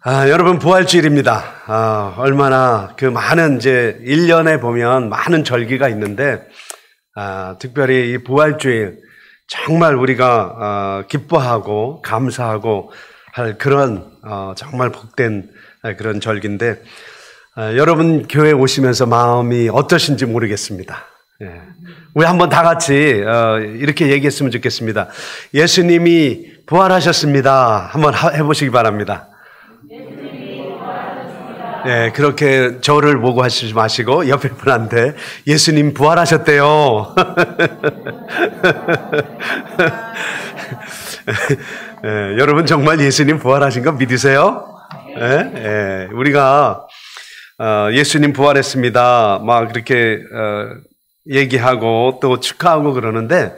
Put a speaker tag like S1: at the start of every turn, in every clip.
S1: 여러분, 부활주일입니다. 얼마나 그 많은 이제 1년에 보면 많은 절기가 있는데, 특별히 이 부활주일 정말 우리가 기뻐하고 감사하고 할 그런 정말 복된 그런 절기인데, 여러분 교회 오시면서 마음이 어떠신지 모르겠습니다. 우리 한번 다 같이 이렇게 얘기했으면 좋겠습니다. 예수님이 부활하셨습니다. 한번 해보시기 바랍니다. 네, 그렇게 저를 보고 하시지 마시고 옆에 분한테 예수님 부활하셨대요. 네, 여러분 정말 예수님 부활하신 거 믿으세요? 네? 네, 우리가 예수님 부활했습니다. 막 그렇게 얘기하고 또 축하하고 그러는데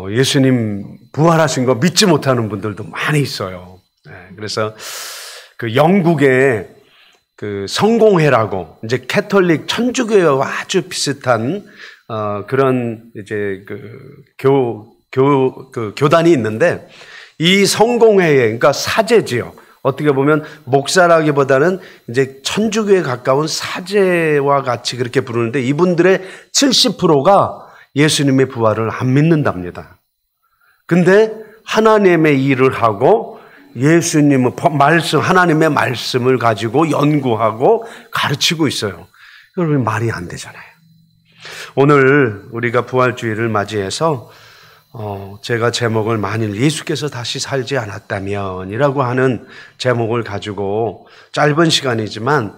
S1: 예수님 부활하신 거 믿지 못하는 분들도 많이 있어요. 네, 그래서 그 영국에 그 성공회라고 이제 캐톨릭 천주교와 아주 비슷한 그런 이제 그 교단이 있는데, 이 성공회에, 그러니까 사제지요. 어떻게 보면 목사라기보다는 이제 천주교에 가까운 사제와 같이 그렇게 부르는데, 이분들의 70%가 예수님의 부활을 안 믿는답니다. 근데 하나님의 일을 하고 예수님의 말씀, 하나님의 말씀을 가지고 연구하고 가르치고 있어요. 그러면 말이 안 되잖아요. 오늘 우리가 부활주일을 맞이해서 제가 제목을 만일 예수께서 다시 살지 않았다면 이라고 하는 제목을 가지고 짧은 시간이지만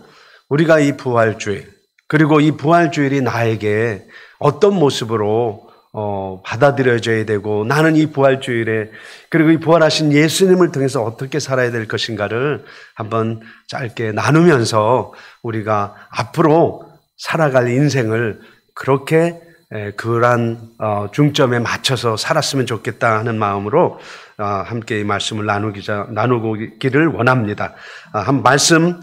S1: 우리가 이 부활주일, 그리고 이 부활주일이 나에게 어떤 모습으로 받아들여져야 되고, 나는 이 부활주일에, 그리고 이 부활하신 예수님을 통해서 어떻게 살아야 될 것인가를 한번 짧게 나누면서 우리가 앞으로 살아갈 인생을 그렇게 그러한 중점에 맞춰서 살았으면 좋겠다 하는 마음으로 함께 이 말씀을 나누기를 원합니다. 한 말씀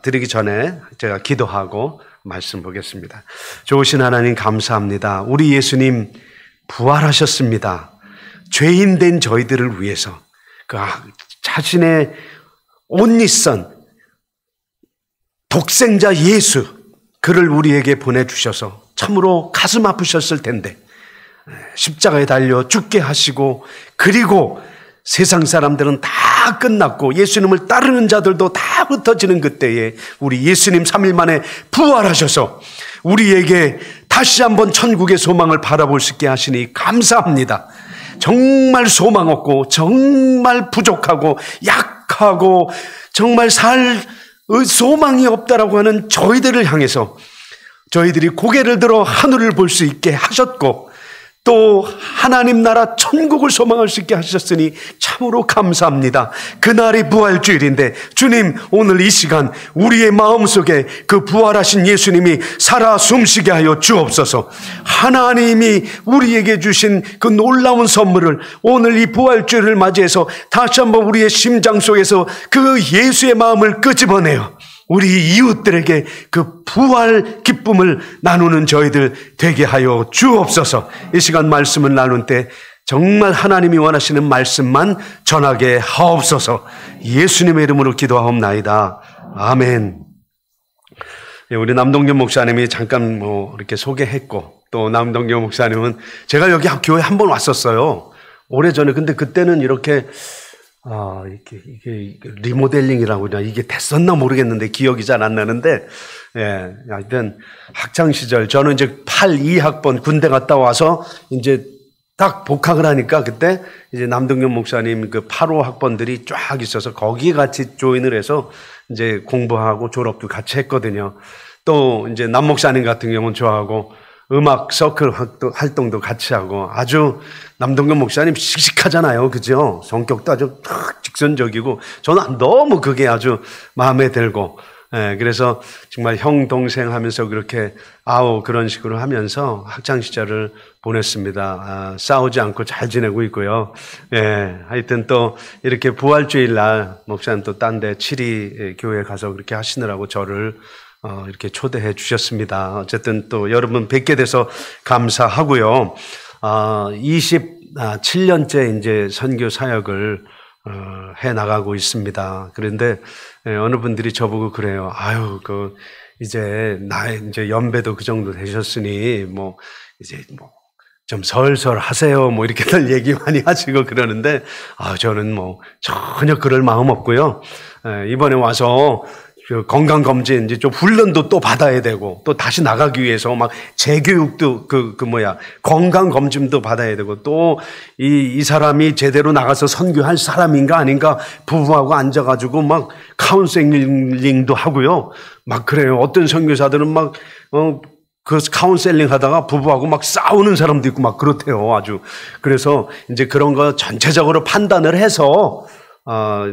S1: 드리기 전에 제가 기도하고 말씀 보겠습니다. 좋으신 하나님 감사합니다. 우리 예수님 부활하셨습니다. 죄인 된 저희들을 위해서 그 자신의 온리선 독생자 예수, 그를 우리에게 보내주셔서 참으로 가슴 아프셨을 텐데 십자가에 달려 죽게 하시고, 그리고 세상 사람들은 다 끝났고 예수님을 따르는 자들도 다 흩어지는 그때에 우리 예수님 3일 만에 부활하셔서 우리에게 다시 한번 천국의 소망을 바라볼 수 있게 하시니 감사합니다. 정말 소망 없고 정말 부족하고 약하고 정말 살 소망이 없다라고 하는 저희들을 향해서 저희들이 고개를 들어 하늘을 볼 수 있게 하셨고, 또 하나님 나라 천국을 소망할 수 있게 하셨으니 참으로 감사합니다. 그날이 부활주일인데 주님, 오늘 이 시간 우리의 마음속에 그 부활하신 예수님이 살아 숨쉬게 하여 주옵소서. 하나님이 우리에게 주신 그 놀라운 선물을 오늘 이 부활주일을 맞이해서 다시 한번 우리의 심장 속에서 그 예수의 마음을 끄집어내어 우리 이웃들에게 그 부활 기쁨을 나누는 저희들 되게 하여 주옵소서. 이 시간 말씀을 나눌 때 정말 하나님이 원하시는 말씀만 전하게 하옵소서. 예수님의 이름으로 기도하옵나이다. 아멘. 우리 남동균 목사님이 잠깐 이렇게 소개했고, 또 남동균 목사님은 제가 여기 교회 한 번 왔었어요. 오래전에. 근데 그때는 이렇게 이게 리모델링이라고 그러나 이게 됐었나 모르겠는데 기억이 잘 안 나는데, 예, 하여튼 학창시절, 저는 이제 82학번 군대 갔다 와서 이제 딱 복학을 하니까 그때 이제 남동균 목사님 그 8호 학번들이 쫙 있어서 거기에 같이 조인을 해서 이제 공부하고 졸업도 같이 했거든요. 또 이제 남 목사님 같은 경우는 저하고 음악 서클 활동도 같이 하고, 아주 남동균 목사님 씩씩하잖아요. 그죠? 성격도 아주 직선적이고, 저는 너무 그게 아주 마음에 들고, 예, 그래서 정말 형, 동생 하면서 그렇게 그런 식으로 하면서 학창시절을 보냈습니다. 싸우지 않고 잘 지내고 있고요. 예, 하여튼 또 이렇게 부활주일 날 목사님 또 딴 데 7위 교회 가서 그렇게 하시느라고 저를 이렇게 초대해 주셨습니다. 어쨌든 또 여러분 뵙게 돼서 감사하고요. 27년째 이제 선교 사역을 해 나가고 있습니다. 그런데 어느 분들이 저보고 그래요. 아유, 이제 연배도 그 정도 되셨으니 이제 좀 설설 하세요. 이렇게들 얘기 많이 하시고 그러는데, 저는 전혀 그럴 마음 없고요. 이번에 와서 건강검진, 이제 좀 훈련도 또 받아야 되고, 또 다시 나가기 위해서 재교육도, 건강검진도 받아야 되고, 또 이 사람이 제대로 나가서 선교할 사람인가 아닌가 부부하고 앉아가지고 카운셀링도 하고요. 그래요. 어떤 선교사들은 그 카운셀링 하다가 부부하고 싸우는 사람도 있고 그렇대요. 아주. 그래서 이제 그런 거 전체적으로 판단을 해서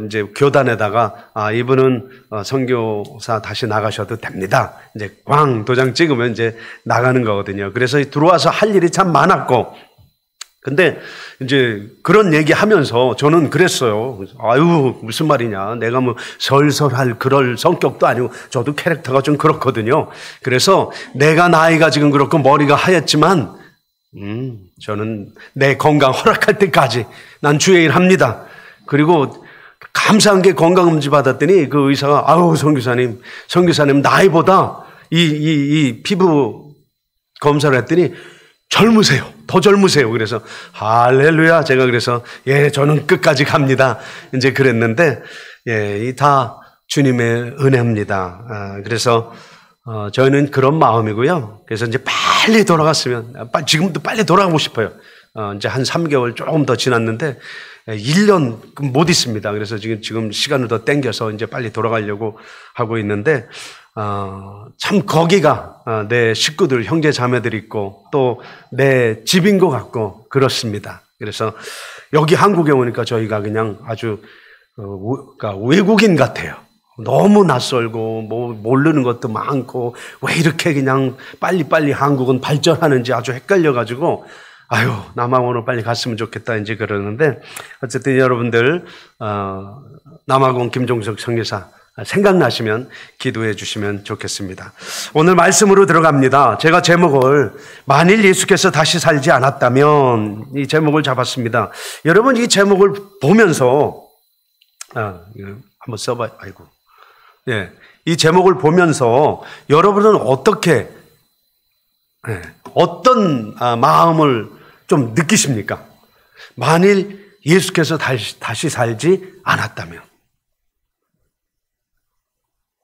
S1: 이제 교단에다가 이분은 선교사 다시 나가셔도 됩니다. 이제 꽝 도장 찍으면 이제 나가는 거거든요. 그래서 들어와서 할 일이 참 많았고, 근데 이제 그런 얘기 하면서 저는 그랬어요. 아유, 무슨 말이냐. 내가 설설할 그럴 성격도 아니고 저도 캐릭터가 좀 그렇거든요. 그래서 내가 나이가 지금 그렇고 머리가 하얗지만 저는 내 건강 허락할 때까지 난 주의 일 합니다. 그리고 감사한 게 건강검진 받았더니 그 의사가 아유, 선교사님 나이보다 이 피부 검사를 했더니 젊으세요. 더 젊으세요. 그래서 할렐루야. 제가 그래서 저는 끝까지 갑니다. 이제 그랬는데 이 다 주님의 은혜입니다. 그래서 저희는 그런 마음이고요. 그래서 이제 빨리 돌아갔으면 지금도 빨리 돌아가고 싶어요. 이제 한 3개월 조금 더 지났는데 1년 못 있습니다. 그래서 지금 시간을 더 땡겨서 이제 빨리 돌아가려고 하고 있는데 참 거기가 내 식구들, 형제 자매들 있고 또 내 집인 것 같고 그렇습니다. 그래서 여기 한국에 오니까 저희가 그냥 아주 그러니까 외국인 같아요. 너무 낯설고 모르는 것도 많고 왜 이렇게 그냥 빨리빨리 한국은 발전하는지 아주 헷갈려가지고 아유, 남아공으로 빨리 갔으면 좋겠다 이제 그러는데 어쨌든 여러분들 남아공 김종석 선교사 생각나시면 기도해 주시면 좋겠습니다. 오늘 말씀으로 들어갑니다. 제가 제목을 만일 예수께서 다시 살지 않았다면 이 제목을 잡았습니다. 여러분 이 제목을 보면서 한번 써봐요. 아이고. 이 제목을 보면서 여러분은 어떻게 어떤 마음을 좀 느끼십니까? 만일 예수께서 다시 살지 않았다면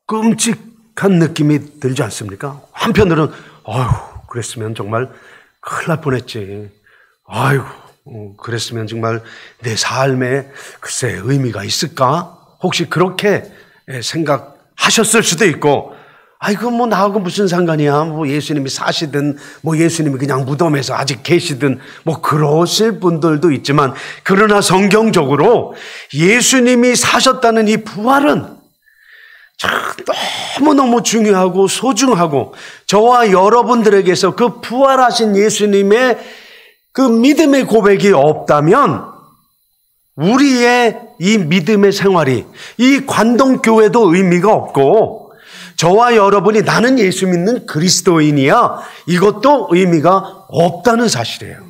S1: 끔찍한 느낌이 들지 않습니까? 한편으로는 그랬으면 정말 큰일 날 뻔했지. 그랬으면 정말 내 삶에 글쎄 의미가 있을까? 혹시 그렇게 생각하셨을 수도 있고, 나하고 무슨 상관이야? 예수님이 사시든, 예수님이 그냥 무덤에서 아직 계시든, 그러실 분들도 있지만, 그러나 성경적으로 예수님이 사셨다는 이 부활은 너무너무 중요하고 소중하고 저와 여러분들에게서 그 부활하신 예수님의 그 믿음의 고백이 없다면 우리의 이 믿음의 생활이 이 관동교회도 의미가 없고 저와 여러분이 나는 예수 믿는 그리스도인이야 이것도 의미가 없다는 사실이에요.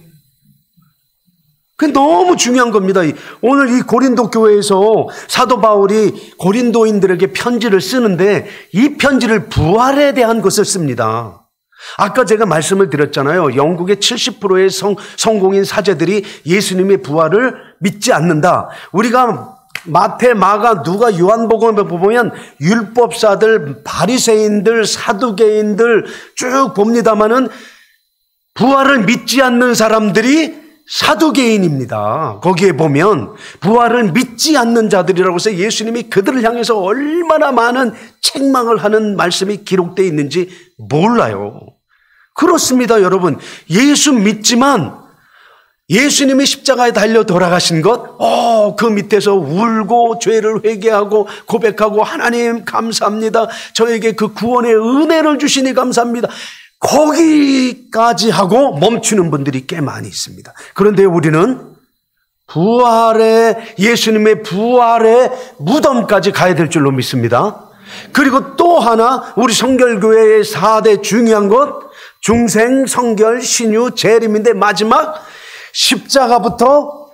S1: 그게 너무 중요한 겁니다. 오늘 이 고린도 교회에서 사도 바울이 고린도인들에게 편지를 쓰는데 이 편지를 부활에 대한 것을 씁니다. 아까 제가 말씀을 드렸잖아요. 영국의 70%의 성공인 사제들이 예수님의 부활을 믿지 않는다. 우리가 마태, 마가, 누가, 요한복음을 보면 율법사들, 바리새인들, 사두개인들 쭉 봅니다마는 부활을 믿지 않는 사람들이 사두개인입니다. 거기에 보면 부활을 믿지 않는 자들이라고 해서 예수님이 그들을 향해서 얼마나 많은 책망을 하는 말씀이 기록되어 있는지 몰라요. 그렇습니다, 여러분. 예수 믿지만 예수님이 십자가에 달려 돌아가신 것, 그 밑에서 울고 죄를 회개하고 고백하고 하나님 감사합니다. 저에게 그 구원의 은혜를 주시니 감사합니다. 거기까지 하고 멈추는 분들이 꽤 많이 있습니다. 그런데 우리는 예수님의 부활의 무덤까지 가야 될 줄로 믿습니다. 그리고 또 하나 우리 성결교회의 4대 중요한 것, 중생, 성결, 신유, 재림인데 마지막 십자가부터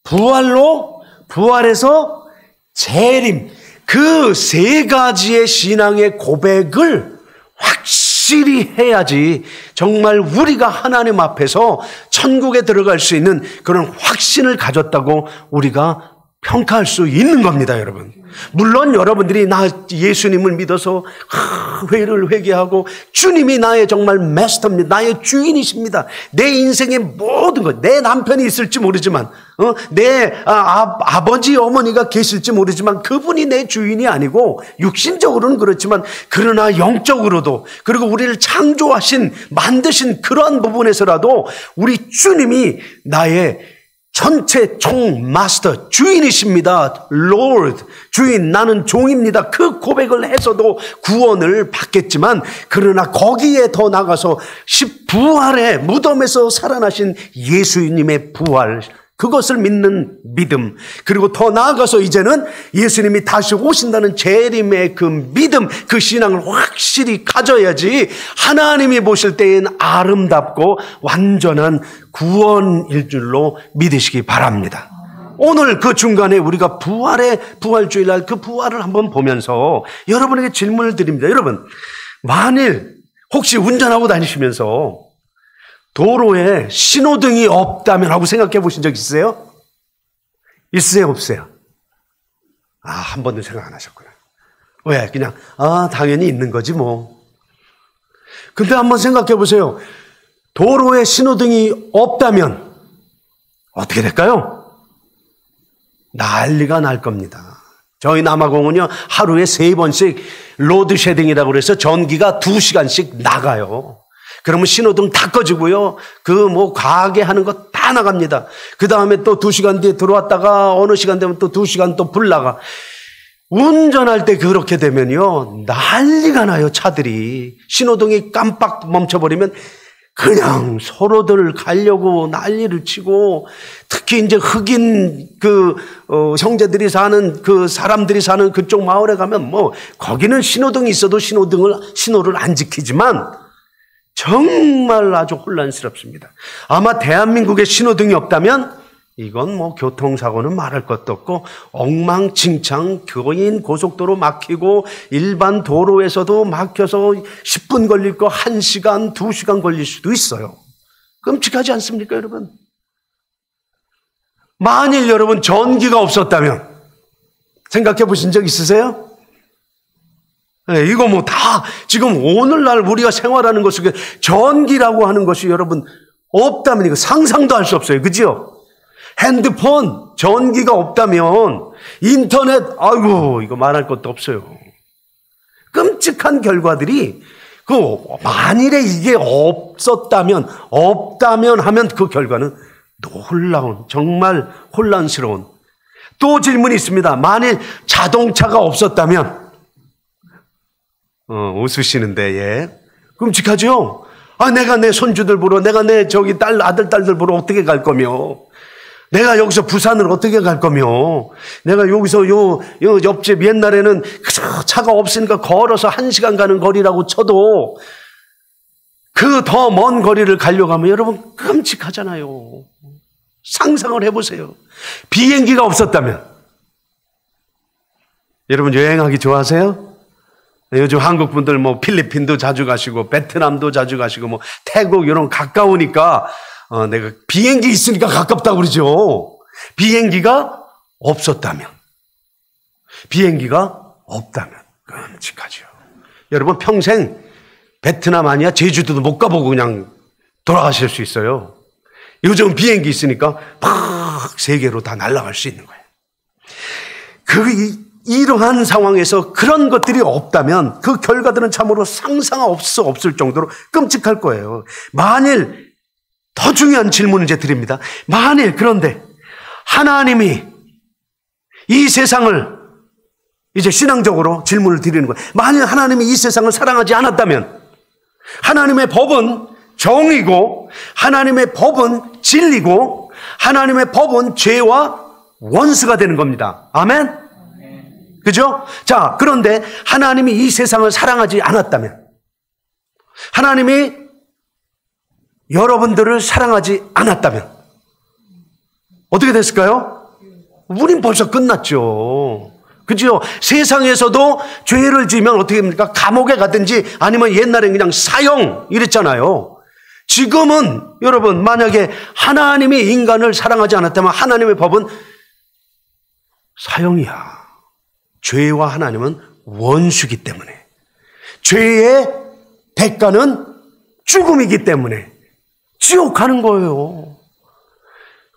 S1: 부활로 부활에서 재림, 그 세 가지의 신앙의 고백을 확실히 해야지 정말 우리가 하나님 앞에서 천국에 들어갈 수 있는 그런 확신을 가졌다고 우리가 평가할 수 있는 겁니다, 여러분. 물론 여러분들이 나 예수님을 믿어서 회를 회개하고 주님이 나의 정말 마스터입니다. 나의 주인이십니다. 내 인생의 모든 것, 내 남편이 있을지 모르지만 내 아버지 어머니가 계실지 모르지만 그분이 내 주인이 아니고 육신적으로는 그렇지만 그러나 영적으로도 그리고 우리를 창조하신 만드신 그러한 부분에서라도 우리 주님이 나의 전체 총 마스터 주인이십니다. Lord 주인 나는 종입니다. 그 고백을 해서도 구원을 받겠지만 그러나 거기에 더 나가서 부활의 무덤에서 살아나신 예수님의 부활 그것을 믿는 믿음 그리고 더 나아가서 이제는 예수님이 다시 오신다는 재림의 그 믿음 그 신앙을 확실히 가져야지 하나님이 보실 때엔 아름답고 완전한 구원일 줄로 믿으시기 바랍니다. 오늘 그 중간에 우리가 부활주일날 그 부활을 한번 보면서 여러분에게 질문을 드립니다. 여러분 만일 혹시 운전하고 다니시면서 도로에 신호등이 없다면 하고 생각해 보신 적 있으세요? 있으세요? 없어요? 한 번도 생각 안 하셨구나. 왜? 그냥 당연히 있는 거지 뭐. 근데 한번 생각해 보세요. 도로에 신호등이 없다면 어떻게 될까요? 난리가 날 겁니다. 저희 남아공은요 하루에 3번씩 로드쉐딩이라고 그래서 전기가 2시간씩 나가요. 그러면 신호등 다 꺼지고요. 가게 하는 거 다 나갑니다. 그 다음에 또 2시간 뒤에 들어왔다가 어느 시간 되면 또 2시간 또 불 나가. 운전할 때 그렇게 되면요. 난리가 나요, 차들이. 신호등이 깜빡 멈춰버리면 그냥 서로들 가려고 난리를 치고 특히 이제 흑인 형제들이 사는 사람들이 사는 그쪽 마을에 가면 거기는 신호등이 있어도 신호를 안 지키지만 정말 아주 혼란스럽습니다. 아마 대한민국에 신호등이 없다면 이건 교통사고는 말할 것도 없고 엉망진창 교인 고속도로 막히고 일반 도로에서도 막혀서 10분 걸릴 거 1시간, 2시간 걸릴 수도 있어요. 끔찍하지 않습니까, 여러분? 만일 여러분 전기가 없었다면 생각해 보신 적 있으세요? 네, 이거 다 지금 오늘날 우리가 생활하는 것 속에 전기라고 하는 것이 여러분 없다면 이거 상상도 할 수 없어요. 그죠? 핸드폰 전기가 없다면 인터넷 이거 말할 것도 없어요. 끔찍한 결과들이 만일에 이게 없다면 하면 그 결과는 놀라운 정말 혼란스러운 또 질문이 있습니다. 만일 자동차가 없었다면 웃으시는데, 예. 끔찍하죠? 내가 내 손주들 보러, 내가 내 아들, 딸들 보러 어떻게 갈 거며, 내가 여기서 부산을 어떻게 갈 거며, 내가 여기서 요 옆집 옛날에는 차가 없으니까 걸어서 1시간 가는 거리라고 쳐도 그 더 먼 거리를 가려고 하면 여러분 끔찍하잖아요. 상상을 해보세요. 비행기가 없었다면. 여러분 여행하기 좋아하세요? 요즘 한국 분들 필리핀도 자주 가시고 베트남도 자주 가시고 태국 이런 가까우니까 내가 비행기 있으니까 가깝다고 그러죠. 비행기가 없었다면 끔찍하죠. 여러분 평생 베트남 아니야 제주도도 못 가보고 그냥 돌아가실 수 있어요. 요즘 비행기 있으니까 팍 세계로 다 날아갈 수 있는 거예요. 이러한 상황에서 그런 것들이 없다면 그 결과들은 참으로 상상할 수 없을 정도로 끔찍할 거예요. 만일 더 중요한 질문을 이제 드립니다. 만일 그런데 하나님이 이 세상을 이제 신앙적으로 질문을 드리는 거예요. 만일 하나님이 이 세상을 사랑하지 않았다면 하나님의 법은 정의고 하나님의 법은 진리고 하나님의 법은 죄와 원수가 되는 겁니다. 아멘? 그죠? 자, 그런데 하나님이 이 세상을 사랑하지 않았다면, 하나님이 여러분들을 사랑하지 않았다면, 어떻게 됐을까요? 우린 벌써 끝났죠. 그죠? 세상에서도 죄를 지으면 어떻게 됩니까? 감옥에 가든지 아니면 옛날엔 그냥 사형 이랬잖아요. 지금은 여러분 만약에 하나님이 인간을 사랑하지 않았다면 하나님의 법은 사형이야. 죄와 하나님은 원수이기 때문에, 죄의 대가는 죽음이기 때문에 지옥 가는 거예요.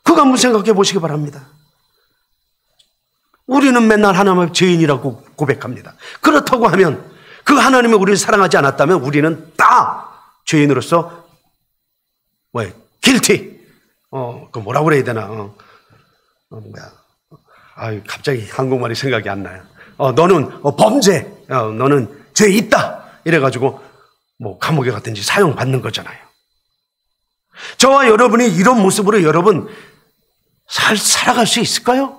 S1: 그거 한번 생각해 보시기 바랍니다. 우리는 맨날 하나님의 죄인이라고 고백합니다. 그렇다고 하면 그 하나님이 우리를 사랑하지 않았다면 우리는 다 죄인으로서 guilty. 그 뭐라고 그래야 되나? 갑자기 한국말이 생각이 안 나요. 너는 범죄, 너는 죄 있다. 이래가지고 뭐 감옥에 갔든지 사형 받는 거잖아요. 저와 여러분이 이런 모습으로 여러분 살아갈 수 있을까요?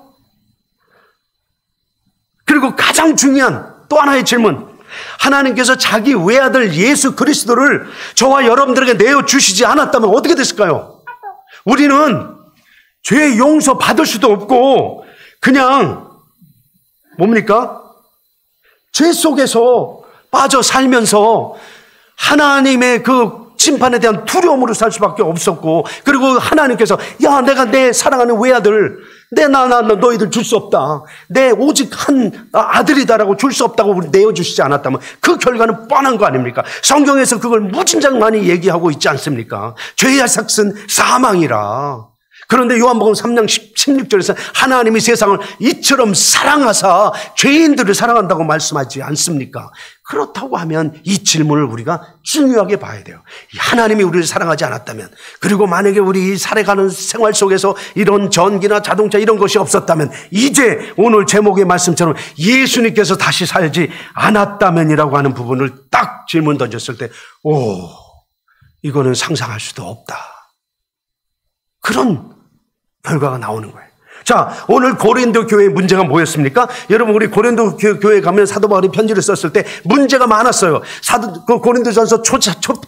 S1: 그리고 가장 중요한 또 하나의 질문. 하나님께서 자기 외아들 예수 그리스도를 저와 여러분들에게 내어주시지 않았다면 어떻게 됐을까요? 우리는 죄 용서 받을 수도 없고 그냥 뭡니까? 죄 속에서 빠져 살면서 하나님의 그 심판에 대한 두려움으로 살 수밖에 없었고, 그리고 하나님께서 야 내가 내 사랑하는 외아들 나 너희들 줄 수 없다, 내 오직 한 아들이다라고 줄 수 없다고 우리 내어주시지 않았다면 그 결과는 뻔한 거 아닙니까? 성경에서 그걸 무진장 많이 얘기하고 있지 않습니까? 죄의 삭은 사망이라. 그런데 요한복음 3장 16절에서 하나님이 세상을 이처럼 사랑하사 죄인들을 사랑한다고 말씀하지 않습니까? 그렇다고 하면 이 질문을 우리가 중요하게 봐야 돼요. 하나님이 우리를 사랑하지 않았다면, 그리고 만약에 우리 살아가는 생활 속에서 이런 전기나 자동차 이런 것이 없었다면, 이제 오늘 제목의 말씀처럼 예수님께서 다시 살지 않았다면이라고 하는 부분을 딱 질문 던졌을 때 이거는 상상할 수도 없다. 그런 결과가 나오는 거예요. 자, 오늘 고린도 교회의 문제가 뭐였습니까? 여러분, 우리 고린도 교회에 가면 사도 바울이 편지를 썼을 때 문제가 많았어요. 고린도전서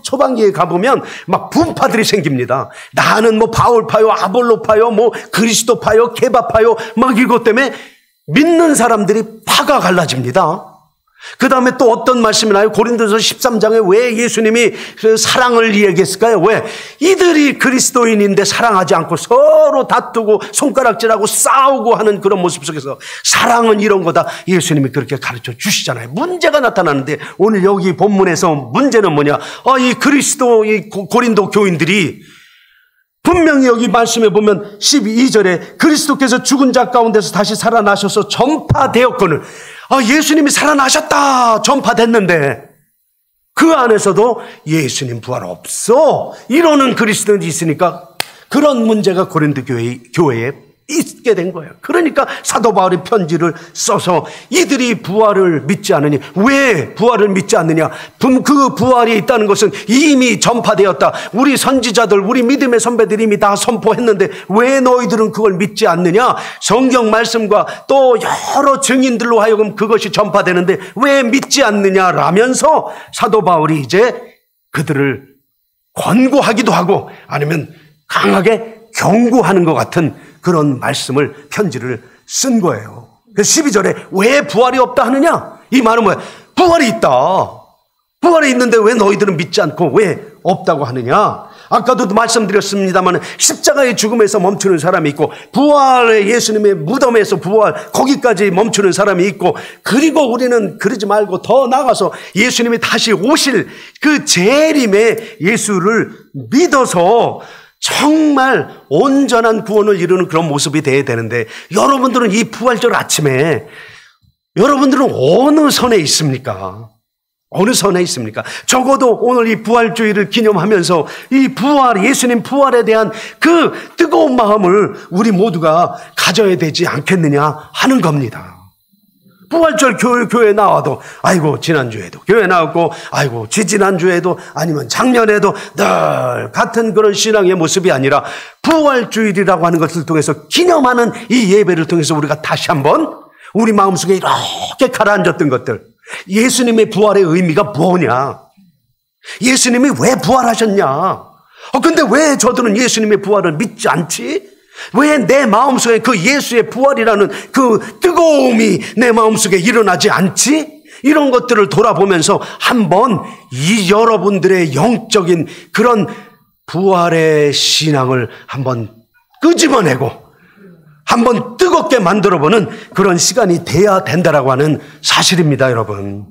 S1: 초반기에 가보면 막 분파들이 생깁니다. 나는 뭐 바울파요, 아볼로파요, 뭐 그리스도파요, 케바파요, 막 이것 때문에 믿는 사람들이 파가 갈라집니다. 그 다음에 또 어떤 말씀이 나요? 고린도서 13장에 왜 예수님이 그 사랑을 이야기했을까요? 왜? 이들이 그리스도인인데 사랑하지 않고 서로 다투고 손가락질하고 싸우고 하는 그런 모습 속에서 사랑은 이런 거다. 예수님이 그렇게 가르쳐 주시잖아요. 문제가 나타나는데 오늘 여기 본문에서 문제는 뭐냐? 이 고린도 교인들이 분명히 여기 말씀에 보면 12절에 그리스도께서 죽은 자 가운데서 다시 살아나셔서 전파되었거늘, 예수님이 살아나셨다 전파됐는데 그 안에서도 예수님 부활 없어 이러는 그리스도인이 있으니까 그런 문제가 고린도 교회에 있게 된 거예요. 그러니까 사도 바울이 편지를 써서 이들이 부활을 믿지 않으니, 왜 부활을 믿지 않느냐? 그 부활이 있다는 것은 이미 전파되었다. 우리 선지자들, 우리 믿음의 선배들이 이미 다 선포했는데 왜 너희들은 그걸 믿지 않느냐? 성경 말씀과 또 여러 증인들로 하여금 그것이 전파되는데 왜 믿지 않느냐라면서 사도 바울이 이제 그들을 권고하기도 하고 아니면 강하게 경고하는 것 같은 그런 말씀을, 편지를 쓴 거예요. 그래서 12절에 왜 부활이 없다 하느냐? 이 말은 뭐야? 부활이 있다. 부활이 있는데 왜 너희들은 믿지 않고 왜 없다고 하느냐? 아까도 말씀드렸습니다만 십자가의 죽음에서 멈추는 사람이 있고 부활의 예수님의 무덤에서 부활 거기까지 멈추는 사람이 있고, 그리고 우리는 그러지 말고 더 나가서 예수님이 다시 오실 그 재림의 예수를 믿어서 정말 온전한 구원을 이루는 그런 모습이 돼야 되는데, 여러분들은 이 부활절 아침에 여러분들은 어느 선에 있습니까? 어느 선에 있습니까? 적어도 오늘 이 부활주의를 기념하면서 이 부활, 예수님 부활에 대한 그 뜨거운 마음을 우리 모두가 가져야 되지 않겠느냐 하는 겁니다. 부활절 교회 나와도 아이고 지난주에도 교회 나왔고 아이고 지지난주에도 아니면 작년에도 늘 같은 그런 신앙의 모습이 아니라 부활주일이라고 하는 것을 통해서 기념하는 이 예배를 통해서 우리가 다시 한번 우리 마음속에 이렇게 가라앉았던 것들, 예수님의 부활의 의미가 뭐냐? 예수님이 왜 부활하셨냐? 근데 왜 저들은 예수님의 부활을 믿지 않지? 왜 내 마음속에 그 예수의 부활이라는 그 뜨거움이 내 마음속에 일어나지 않지? 이런 것들을 돌아보면서 한번 이 여러분들의 영적인 그런 부활의 신앙을 한번 끄집어내고 한번 뜨겁게 만들어보는 그런 시간이 돼야 된다라고 하는 사실입니다, 여러분.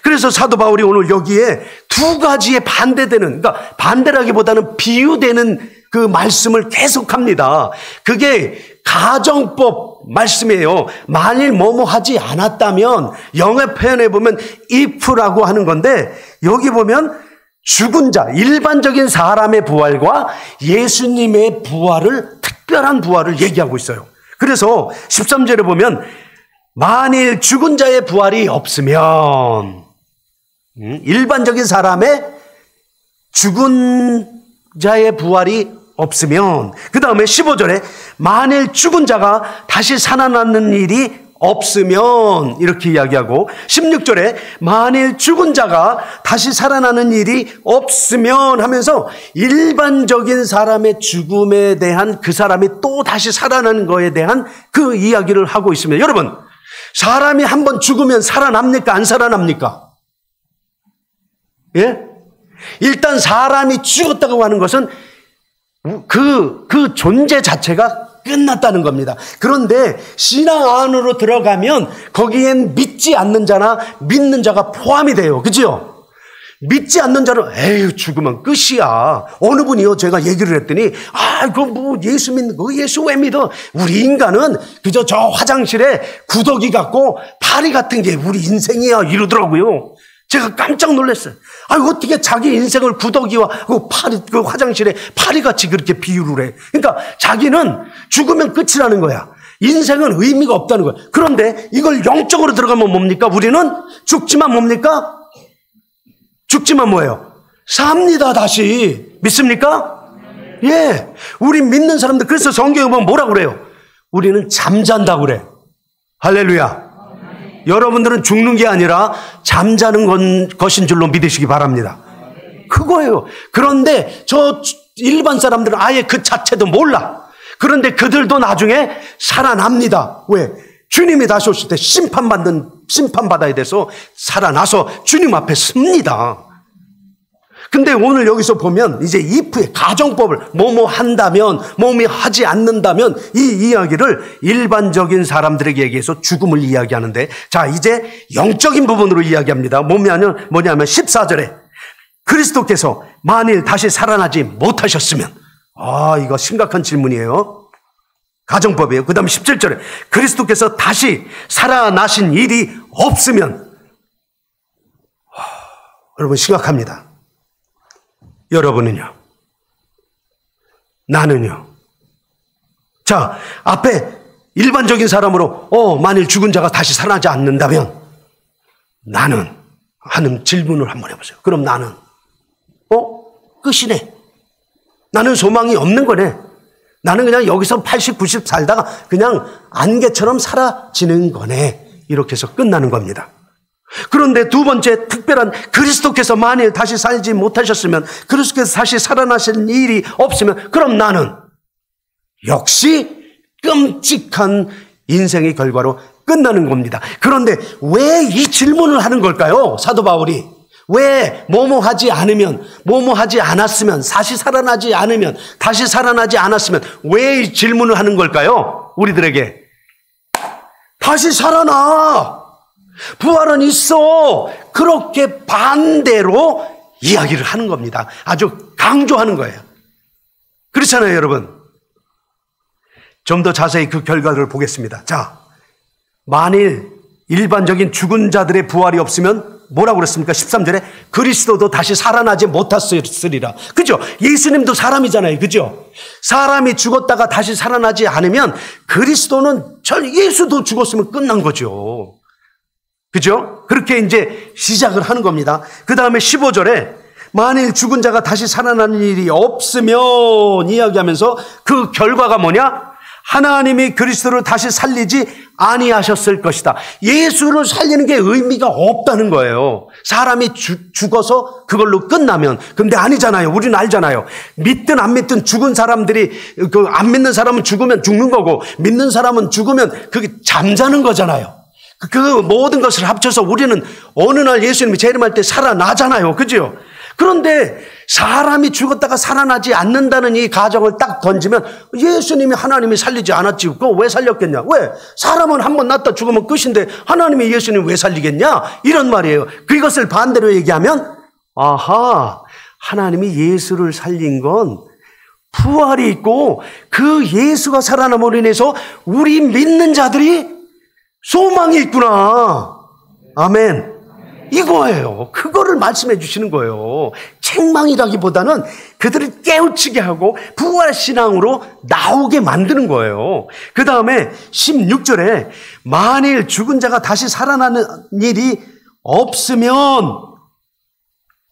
S1: 그래서 사도 바울이 오늘 여기에 두 가지의 반대되는, 그러니까 반대라기보다는 비유되는 그 말씀을 계속합니다. 그게 가정법 말씀이에요. 만일 뭐뭐 하지 않았다면, 영어 표현에 보면 if라고 하는 건데, 여기 보면 죽은 자, 일반적인 사람의 부활과 예수님의 부활을, 특별한 부활을 얘기하고 있어요. 그래서 13절에 보면 만일 죽은 자의 부활이 없으면, 일반적인 사람의 죽은 자의 부활이 없으면, 그 다음에 15절에 만일 죽은 자가 다시 살아나는 일이 없으면, 이렇게 이야기하고 16절에 만일 죽은 자가 다시 살아나는 일이 없으면 하면서 일반적인 사람의 죽음에 대한, 그 사람이 또 다시 살아나는 거에 대한 그 이야기를 하고 있습니다. 여러분, 사람이 한번 죽으면 살아납니까? 안 살아납니까? 예? 일단 사람이 죽었다고 하는 것은 그 존재 자체가 끝났다는 겁니다. 그런데 신앙 안으로 들어가면 거기엔 믿지 않는 자나 믿는 자가 포함이 돼요. 그죠? 믿지 않는 자는 에휴 죽으면 끝이야. 어느 분이요 제가 얘기를 했더니 그거 뭐 예수 믿는 거 예수 왜 믿어? 우리 인간은 그저 저 화장실에 구더기 같고 파리 같은 게 우리 인생이야 이러더라고요. 제가 깜짝 놀랐어요. 어떻게 자기 인생을 구더기와 그 화장실에 파리같이 그렇게 비유를 해. 그러니까 자기는 죽으면 끝이라는 거야. 인생은 의미가 없다는 거야. 그런데 이걸 영적으로 들어가면 뭡니까? 우리는 죽지만 뭡니까? 죽지만 뭐예요? 삽니다, 다시. 믿습니까? 예. 우리 믿는 사람들, 그래서 성경에 보면 뭐라고 그래요? 우리는 잠잔다고 그래. 할렐루야. 여러분들은 죽는 게 아니라 잠자는 것인 줄로 믿으시기 바랍니다. 그거예요. 그런데 저 일반 사람들은 아예 그 자체도 몰라. 그런데 그들도 나중에 살아납니다. 왜? 주님이 다시 오실 때 심판받아야 돼서 살아나서 주님 앞에 섭니다. 근데 오늘 여기서 보면 이제 if의 가정법을 뭐뭐 한다면, 뭐뭐 하지 않는다면 이 이야기를 일반적인 사람들에게 얘기해서 죽음을 이야기하는데, 자 이제 영적인 부분으로 이야기합니다. 뭐냐면 14절에 그리스도께서 만일 다시 살아나지 못하셨으면, 이거 심각한 질문이에요. 가정법이에요. 그 다음 17절에 그리스도께서 다시 살아나신 일이 없으면, 여러분 심각합니다. 여러분은요? 나는요? 자, 앞에 일반적인 사람으로 만일 죽은 자가 다시 살아나지 않는다면 나는 하는 질문을 한번 해보세요. 그럼 나는 끝이네. 나는 소망이 없는 거네. 나는 그냥 여기서 80, 90 살다가 그냥 안개처럼 사라지는 거네. 이렇게 해서 끝나는 겁니다. 그런데 두 번째 특별한, 그리스도께서 만일 다시 살지 못하셨으면, 그리스도께서 다시 살아나신 일이 없으면, 그럼 나는 역시 끔찍한 인생의 결과로 끝나는 겁니다. 그런데 왜 이 질문을 하는 걸까요? 사도 바울이 왜 뭐뭐 하지 않으면, 뭐뭐 하지 않았으면, 다시 살아나지 않으면, 다시 살아나지 않았으면 왜 이 질문을 하는 걸까요? 우리들에게 다시 살아나, 부활은 있어, 그렇게 반대로 이야기를 하는 겁니다. 아주 강조하는 거예요. 그렇잖아요, 여러분. 좀 더 자세히 그 결과를 보겠습니다. 자, 만일 일반적인 죽은 자들의 부활이 없으면 뭐라고 그랬습니까? 13절에 그리스도도 다시 살아나지 못했으리라. 그죠? 예수님도 사람이잖아요. 그죠? 사람이 죽었다가 다시 살아나지 않으면 그리스도는 예수도 죽었으면 끝난 거죠. 그죠? 그렇게 이제 시작을 하는 겁니다. 그 다음에 15절에 만일 죽은 자가 다시 살아나는 일이 없으면 이야기하면서 그 결과가 뭐냐? 하나님이 그리스도를 다시 살리지 아니하셨을 것이다. 예수를 살리는 게 의미가 없다는 거예요. 사람이 죽어서 그걸로 끝나면. 근데 아니잖아요. 우리는 알잖아요. 믿든 안 믿든 죽은 사람들이, 안 믿는 사람은 죽으면 죽는 거고, 믿는 사람은 죽으면 그게 잠자는 거잖아요. 그 모든 것을 합쳐서 우리는 어느 날 예수님이 재림할 때 살아나잖아요. 그죠? 그런데 사람이 죽었다가 살아나지 않는다는 이 가정을 딱 던지면 예수님이 하나님이 살리지 않았지. 그거 왜 살렸겠냐? 왜? 사람은 한 번 났다 죽으면 끝인데 하나님이 예수님 왜 살리겠냐? 이런 말이에요. 그것을 반대로 얘기하면 아하, 하나님이 예수를 살린 건 부활이 있고 그 예수가 살아남으로 인해서 우리 믿는 자들이 소망이 있구나. 아멘. 이거예요. 그거를 말씀해 주시는 거예요. 책망이라기보다는 그들을 깨우치게 하고 부활신앙으로 나오게 만드는 거예요. 그 다음에 16절에 만일 죽은 자가 다시 살아나는 일이 없으면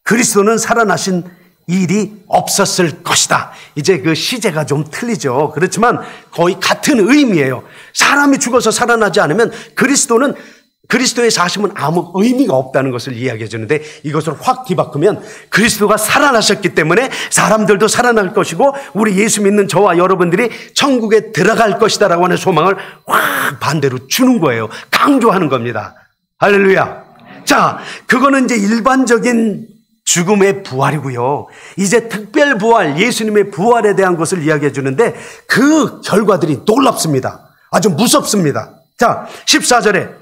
S1: 그리스도는 살아나신 일이 없었을 것이다. 이제 그 시제가 좀 틀리죠. 그렇지만 거의 같은 의미예요. 사람이 죽어서 살아나지 않으면 그리스도의 사심은 아무 의미가 없다는 것을 이야기해 주는데, 이것을 확 뒤바꾸면 그리스도가 살아나셨기 때문에 사람들도 살아날 것이고 우리 예수 믿는 저와 여러분들이 천국에 들어갈 것이다 라고 하는 소망을 확 반대로 주는 거예요. 강조하는 겁니다. 할렐루야. 자, 그거는 이제 일반적인 죽음의 부활이고요. 이제 특별 부활, 예수님의 부활에 대한 것을 이야기해 주는데 그 결과들이 놀랍습니다. 아주 무섭습니다. 자, 14절에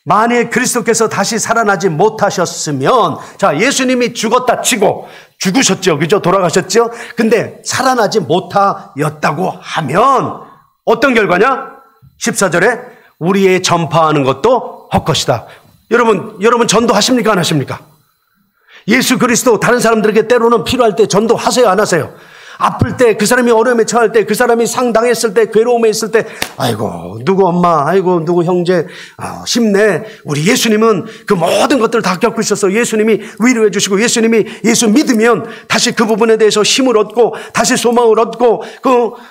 S1: 만일 그리스도께서 다시 살아나지 못하셨으면, 자, 예수님이 죽었다 치고 죽으셨죠. 그죠? 돌아가셨죠? 근데 살아나지 못하였다고 하면 어떤 결과냐? 14절에 우리의 전파하는 것도 헛것이다. 여러분 전도하십니까? 안 하십니까? 예수 그리스도 다른 사람들에게 때로는 필요할 때 전도하세요? 안 하세요? 아플 때, 그 사람이 어려움에 처할 때, 그 사람이 상당했을 때, 괴로움에 있을 때, 아이고 누구 엄마, 아이고 누구 형제, 힘내. 우리 예수님은 그 모든 것들을 다 겪고 있어서 예수님이 위로해 주시고, 예수님이 예수 믿으면 다시 그 부분에 대해서 힘을 얻고 다시 소망을 얻고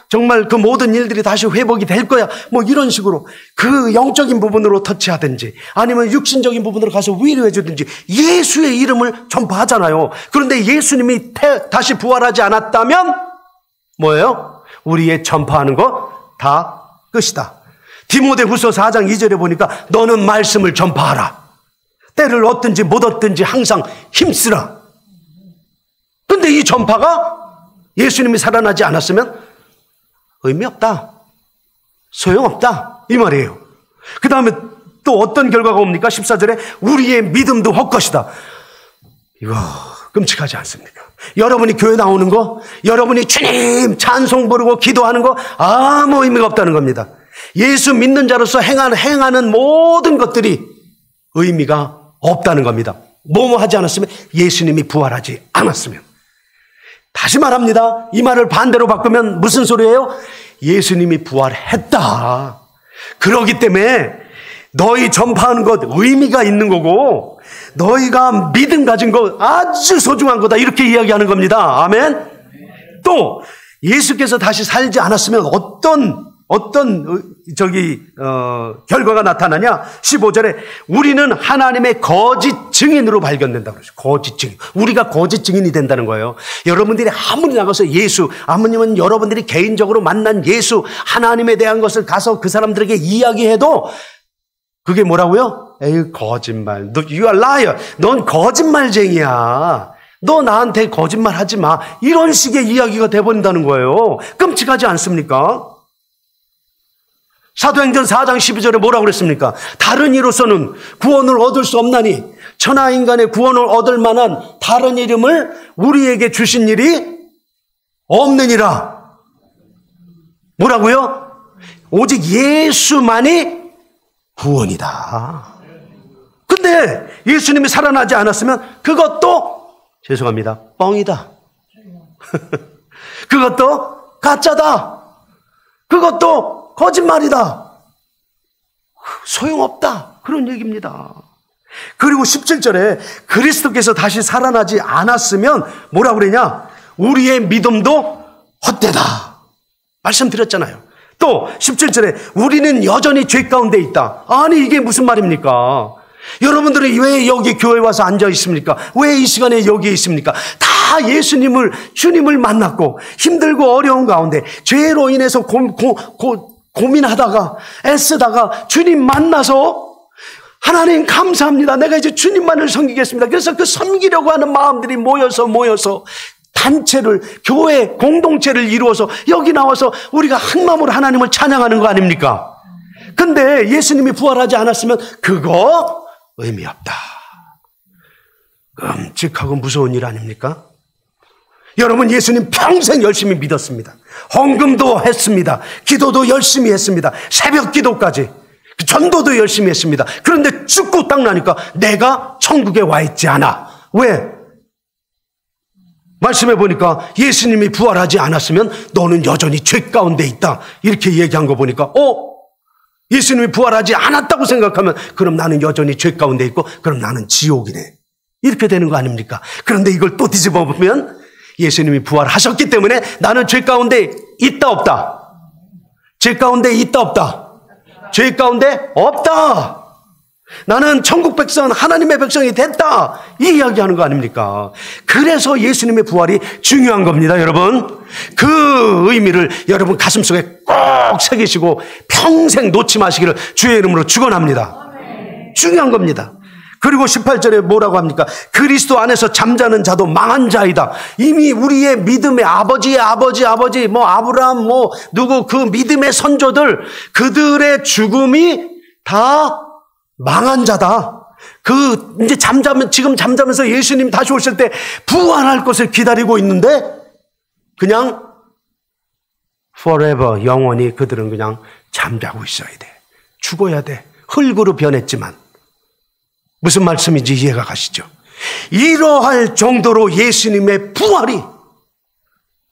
S1: 정말 그 모든 일들이 다시 회복이 될 거야. 뭐 이런 식으로 그 영적인 부분으로 터치하든지 아니면 육신적인 부분으로 가서 위로해 주든지 예수의 이름을 전파하잖아요. 그런데 예수님이 다시 부활하지 않았다면 뭐예요? 우리의 전파하는 거 다 끝이다. 디모데후서 4장 2절에 보니까 너는 말씀을 전파하라. 때를 얻든지 못 얻든지 항상 힘쓰라. 근데 이 전파가 예수님이 살아나지 않았으면 의미 없다. 소용없다. 이 말이에요. 그 다음에 또 어떤 결과가 옵니까? 14절에 우리의 믿음도 헛것이다. 이거 끔찍하지 않습니까? 여러분이 교회 나오는 거, 여러분이 주님 찬송 부르고 기도하는 거 아무 의미가 없다는 겁니다. 예수 믿는 자로서 행하는 모든 것들이 의미가 없다는 겁니다. 뭐뭐 하지 않았으면, 예수님이 부활하지 않았으면. 다시 말합니다. 이 말을 반대로 바꾸면 무슨 소리예요? 예수님이 부활했다. 그렇기 때문에 너희 전파하는 것 의미가 있는 거고 너희가 믿음 가진 것 아주 소중한 거다. 이렇게 이야기하는 겁니다. 아멘. 또 예수께서 다시 살지 않았으면 어떤 결과가 나타나냐? 15절에 우리는 하나님의 거짓 증인으로 발견된다고 그러죠. 거짓 증인. 우리가 거짓 증인이 된다는 거예요. 여러분들이 아무리 나가서 예수, 아니면 여러분들이 개인적으로 만난 예수, 하나님에 대한 것을 가서 그 사람들에게 이야기해도 그게 뭐라고요? 에이, 거짓말. You are liar. 넌 거짓말쟁이야. 너 나한테 거짓말 하지 마. 이런 식의 이야기가 돼버린다는 거예요. 끔찍하지 않습니까? 사도행전 4장 12절에 뭐라고 그랬습니까? 다른 이로서는 구원을 얻을 수 없나니 천하인간의 구원을 얻을 만한 다른 이름을 우리에게 주신 일이 없느니라. 뭐라고요? 오직 예수만이 구원이다. 근데 예수님이 살아나지 않았으면 그것도 죄송합니다, 뻥이다. 그것도 가짜다. 그것도 거짓말이다. 소용없다. 그런 얘기입니다. 그리고 17절에 그리스도께서 다시 살아나지 않았으면 뭐라고 그러냐? 우리의 믿음도 헛되다. 말씀드렸잖아요. 또 17절에 우리는 여전히 죄 가운데 있다. 아니 이게 무슨 말입니까? 여러분들은 왜 여기 교회에 와서 앉아 있습니까? 왜 이 시간에 여기에 있습니까? 다 주님을 만났고 힘들고 어려운 가운데 죄로 인해서 고민하다가 애쓰다가 주님 만나서 하나님 감사합니다. 내가 이제 주님만을 섬기겠습니다. 그래서 그 섬기려고 하는 마음들이 모여서 단체를, 교회 공동체를 이루어서 여기 나와서 우리가 한 마음으로 하나님을 찬양하는 거 아닙니까? 근데 예수님이 부활하지 않았으면 그거 의미 없다. 끔찍하고 무서운 일 아닙니까? 여러분, 예수님 평생 열심히 믿었습니다. 헌금도 했습니다. 기도도 열심히 했습니다. 새벽 기도까지. 전도도 열심히 했습니다. 그런데 죽고 딱 나니까 내가 천국에 와 있지 않아. 왜? 말씀해 보니까 예수님이 부활하지 않았으면 너는 여전히 죄 가운데 있다. 이렇게 얘기한 거 보니까 예수님이 부활하지 않았다고 생각하면 그럼 나는 여전히 죄 가운데 있고 그럼 나는 지옥이네. 이렇게 되는 거 아닙니까? 그런데 이걸 또 뒤집어 보면 예수님이 부활하셨기 때문에 나는 죄 가운데 있다 없다? 죄 가운데 있다 없다? 죄 가운데 없다. 나는 천국 백성, 하나님의 백성이 됐다. 이 이야기하는 거 아닙니까? 그래서 예수님의 부활이 중요한 겁니다, 여러분. 그 의미를 여러분 가슴속에 꼭 새기시고 평생 놓지 마시기를 주의 이름으로 축원합니다. 중요한 겁니다. 그리고 18절에 뭐라고 합니까? 그리스도 안에서 잠자는 자도 망한 자이다. 이미 우리의 믿음의 아버지의 아버지, 아브라함, 누구 그 믿음의 선조들, 그들의 죽음이 다 망한 자다. 이제 지금 잠자면서 예수님 다시 오실 때 부활할 것을 기다리고 있는데, 그냥 forever, 영원히 그들은 그냥 잠자고 있어야 돼. 죽어야 돼. 흙으로 변했지만. 무슨 말씀인지 이해가 가시죠? 이러할 정도로 예수님의 부활이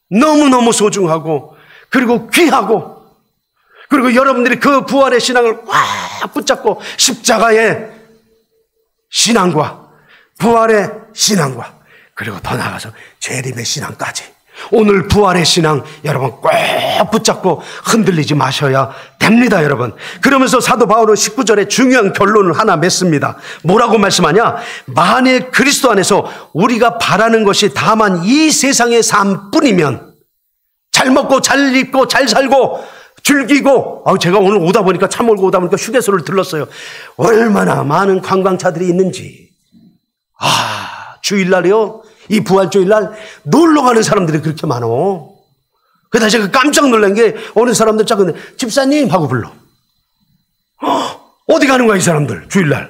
S1: 너무너무 소중하고 그리고 귀하고 그리고 여러분들이 그 부활의 신앙을 꽉 붙잡고 십자가의 신앙과 부활의 신앙과 그리고 더 나아가서 재림의 신앙까지 오늘 부활의 신앙 여러분 꽉 붙잡고 흔들리지 마셔야 됩니다, 여러분. 그러면서 사도 바울은 19절에 중요한 결론을 하나 맺습니다. 뭐라고 말씀하냐? 만일 그리스도 안에서 우리가 바라는 것이 다만 이 세상의 삶뿐이면 잘 먹고 잘 입고 잘 살고 즐기고 제가 오늘 오다 보니까 차 몰고 오다 보니까 휴게소를 들렀어요. 얼마나 많은 관광차들이 있는지. 주일날이요. 이 부활주일날 놀러 가는 사람들이 그렇게 많어. 그래서 제가 깜짝 놀란 게 어느 사람들 작은 집사님 하고 불러. 어디 가는 거야 이 사람들 주일날.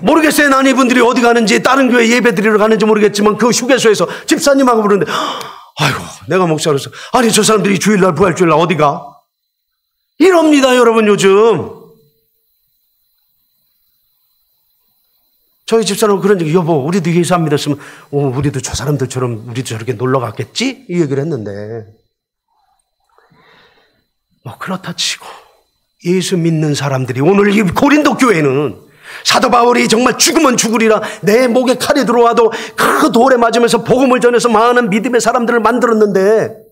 S1: 모르겠어요. 난 이분들이 어디 가는지 다른 교회 예배 드리러 가는지 모르겠지만 그 휴게소에서 집사님하고 부르는데 아이고 내가 목사로서 아니 저 사람들이 주일날 부활주일날 어디 가? 이럽니다 여러분 요즘. 저희 집사람은 그런 얘기, 여보, 우리도 예수 안 믿었으면, 우리도 저 사람들처럼, 우리도 저렇게 놀러 갔겠지? 이 얘기를 했는데, 그렇다 치고, 예수 믿는 사람들이, 오늘 이 고린도 교회는, 사도 바울이 정말 죽으면 죽으리라, 내 목에 칼이 들어와도 그 돌에 맞으면서 복음을 전해서 많은 믿음의 사람들을 만들었는데,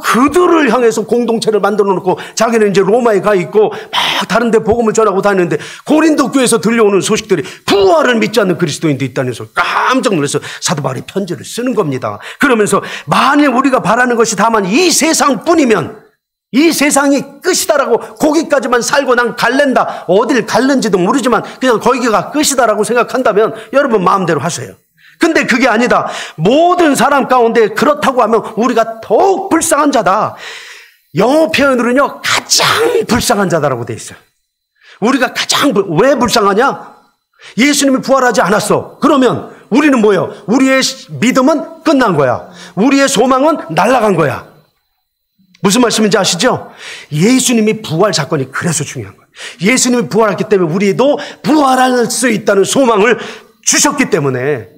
S1: 그들을 향해서 공동체를 만들어 놓고 자기는 이제 로마에 가 있고 막 다른 데 복음을 전하고 다니는데 고린도 교회에서 들려오는 소식들이 부활을 믿지 않는 그리스도인도 있다는 소리 깜짝 놀라서 사도 바울이 편지를 쓰는 겁니다. 그러면서 만일 우리가 바라는 것이 다만 이 세상뿐이면 이 세상이 끝이다라고 거기까지만 살고 난 갈랜다. 어딜 갈는지도 모르지만 그냥 거기가 끝이다라고 생각한다면 여러분 마음대로 하세요. 근데 그게 아니다. 모든 사람 가운데 그렇다고 하면 우리가 더욱 불쌍한 자다. 영어 표현으로는요, 가장 불쌍한 자다라고 돼 있어요. 우리가 왜 불쌍하냐? 예수님이 부활하지 않았어. 그러면 우리는 뭐예요? 우리의 믿음은 끝난 거야. 우리의 소망은 날아간 거야. 무슨 말씀인지 아시죠? 예수님이 부활 사건이 그래서 중요한 거예요. 예수님이 부활했기 때문에 우리도 부활할 수 있다는 소망을 주셨기 때문에